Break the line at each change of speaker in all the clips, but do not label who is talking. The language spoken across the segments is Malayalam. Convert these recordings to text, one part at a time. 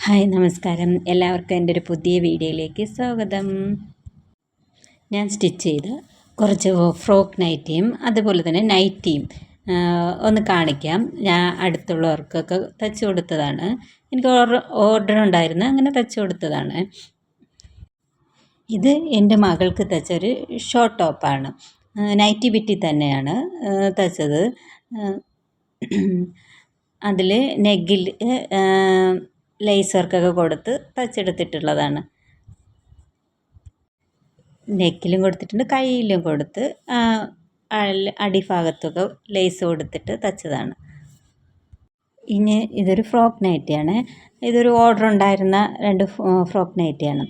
ഹായ് നമസ്കാരം, എല്ലാവർക്കും എൻ്റെ ഒരു പുതിയ വീഡിയോയിലേക്ക് സ്വാഗതം. ഞാൻ സ്റ്റിച്ച് ചെയ്ത കുറച്ച് ഫ്രോക്ക് നൈറ്റിയും അതുപോലെ തന്നെ നൈറ്റിയും ഒന്ന് കാണിക്കാം. ഞാൻ അടുത്തുള്ളവർക്കൊക്കെ തയ്ച്ചു കൊടുത്തതാണ്. എനിക്ക് ഓർഡർ ഉണ്ടായിരുന്നു, അങ്ങനെ തയ്ച്ചു കൊടുത്തതാണ്. ഇത് എൻ്റെ മകൾക്ക് തയ്ച്ചൊരു ഷോർട്ട് ടോപ്പാണ്. നൈറ്റി ബിറ്റി തന്നെയാണ് തയ്ച്ചത്. അതിൽ നെഗിൽ ലേസ് വർക്കൊക്കെ കൊടുത്ത് തച്ചെടുത്തിട്ടുള്ളതാണ്. നെക്കിലും കൊടുത്തിട്ടുണ്ട്, കയ്യിലും കൊടുത്ത് അടിഭാഗത്തൊക്കെ ലേസ് കൊടുത്തിട്ട് തച്ചതാണ്. ഇനി ഇതൊരു ഫ്രോക്ക് നൈറ്റിയാണ്. ഇതൊരു ഓർഡർ ഉണ്ടായിരുന്ന 2 ഫ്രോക്ക് നൈറ്റിയാണ്.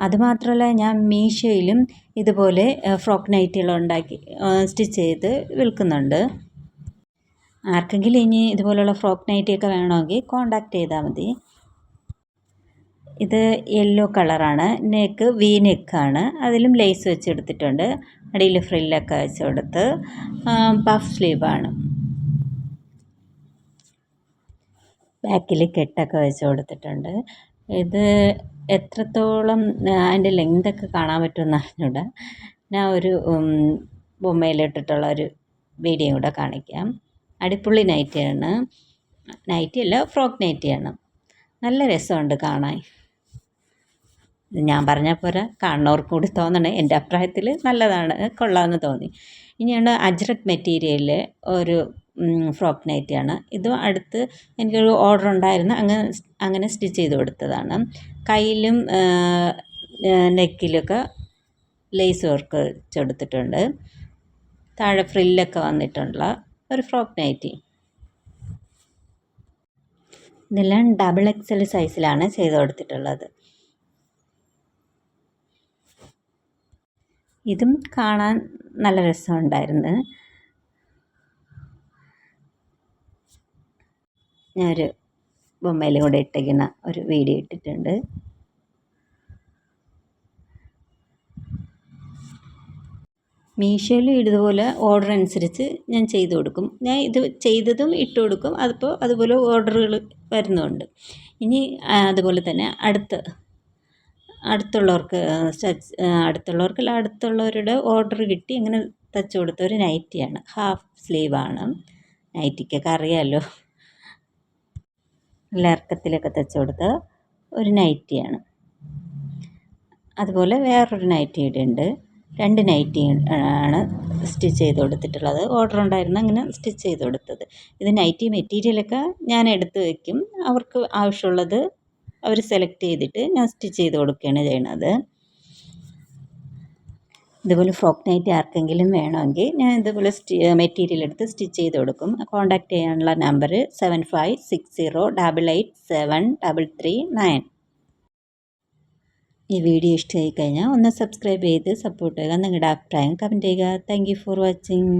അതുമാത്രമല്ല, ഞാൻ മീഷോയിലും ഇതുപോലെ ഫ്രോക്ക് നൈറ്റികൾ ഉണ്ടാക്കി സ്റ്റിച്ച് ചെയ്ത് വിൽക്കുന്നുണ്ട്. ആർക്കെങ്കിലും ഇനി ഇതുപോലുള്ള ഫ്രോക്ക് നൈറ്റിയൊക്കെ വേണമെങ്കിൽ കോണ്ടാക്ട് ചെയ്താൽ മതി. ഇത് യെല്ലോ കളറാണ്. നെക്ക് വി നെക്കാണ്. അതിലും ലേസ് വെച്ചെടുത്തിട്ടുണ്ട്. അടിയിൽ ഫ്രില്ലൊക്കെ വെച്ച് കൊടുത്ത് പഫ് സ്ലീവാണ്. ബാക്കിൽ കെട്ടൊക്കെ വെച്ച് കൊടുത്തിട്ടുണ്ട്. ഇത് എത്രത്തോളം അതിൻ്റെ ലെങ്തൊക്കെ കാണാൻ പറ്റുമെന്ന് അറിഞ്ഞൂടാ. ഞാൻ ഒരു ബൊമ്മയിലിട്ടിട്ടുള്ള ഒരു വീഡിയോ കൂടെ കാണിക്കാം. അടിപൊളി നൈറ്റിയാണ്. നൈറ്റിയല്ല, ഫ്രോക്ക് നൈറ്റിയാണ്. നല്ല രസമുണ്ട് കാണാൻ. ഞാൻ പറഞ്ഞാൽ പോരാ, കാണുന്നവർക്ക് കൂടി തോന്നണേ. എൻ്റെ അഭിപ്രായത്തിൽ നല്ലതാണ്, കൊള്ളാമെന്ന് തോന്നി. ഇനിയാണ് അജ്രക് മെറ്റീരിയലിൽ ഒരു ഫ്രോക്ക് നൈറ്റിയാണ്. ഇതും അടുത്ത് എനിക്കൊരു ഓർഡർ ഉണ്ടായിരുന്നു, അങ്ങനെ സ്റ്റിച്ച് ചെയ്ത് കൊടുത്തതാണ്. കയ്യിലും നെക്കിലൊക്കെ ലേസ് വർക്ക് കൊടുത്തിട്ടുണ്ട്. താഴെ ഫ്രില്ലൊക്കെ വന്നിട്ടുള്ള ഒരു ഫ്രോക്ക് നൈറ്റി. ഇതെല്ലാം ഡബിൾ XL സൈസിലാണ് ചെയ്ത് കൊടുത്തിട്ടുള്ളത്. ഇതും കാണാൻ നല്ല രസമുണ്ടായിരുന്നു. ഞാനൊരു ബൊമ്മയിൽ കൂടെ ഇട്ടിരിക്കുന്ന ഒരു വീഡിയോ ഇട്ടിട്ടുണ്ട്. മീഷോയിലും ഇതുപോലെ ഓർഡർ അനുസരിച്ച് ഞാൻ ചെയ്തു കൊടുക്കും. ഞാൻ ഇത് ചെയ്തതും ഇട്ട് കൊടുക്കും. അതിപ്പോൾ അതുപോലെ ഓർഡറുകൾ വരുന്നുണ്ട്. ഇനി അതുപോലെ തന്നെ അടുത്തുള്ളവരുടെ ഓർഡർ കിട്ടി അങ്ങനെ തയ്ച്ചു കൊടുത്ത ഒരു നൈറ്റിയാണ്. ഹാഫ് സ്ലീവാണ്. നൈറ്റിക്കൊക്കെ അറിയാമല്ലോ, നല്ല ഇറക്കത്തിലൊക്കെ തയ്ച്ചു കൊടുത്ത ഒരു നൈറ്റിയാണ്. അതുപോലെ വേറൊരു നൈറ്റി ഇവിടെ ഉണ്ട്. 2 നൈറ്റി ആണ് സ്റ്റിച്ച് ചെയ്ത് കൊടുത്തിട്ടുള്ളത്. ഓർഡർ ഉണ്ടായിരുന്നു, അങ്ങനെ സ്റ്റിച്ച് ചെയ്ത് കൊടുത്തത്. ഇത് നൈറ്റി മെറ്റീരിയലൊക്കെ ഞാൻ എടുത്ത് വയ്ക്കും. അവർക്ക് ആവശ്യമുള്ളത് അവർ സെലക്ട് ചെയ്തിട്ട് ഞാൻ സ്റ്റിച്ച് ചെയ്ത് കൊടുക്കുകയാണ് ചെയ്യുന്നത്. ഇതുപോലെ ഫ്രോക്ക് നൈറ്റി ആർക്കെങ്കിലും വേണമെങ്കിൽ ഞാൻ ഇതുപോലെ മെറ്റീരിയൽ എടുത്ത് സ്റ്റിച്ച് ചെയ്ത് കൊടുക്കും. കോൺടാക്റ്റ് ചെയ്യാനുള്ള നമ്പർ 756088873339. ഈ വീഡിയോ ഇഷ്ടമായി കഴിഞ്ഞാൽ ഒന്ന് സബ്സ്ക്രൈബ് ചെയ്ത് സപ്പോർട്ട് ചെയ്യുക. നിങ്ങളുടെ അഭിപ്രായം കമൻറ്റ് ചെയ്യുക. Thank you for watching.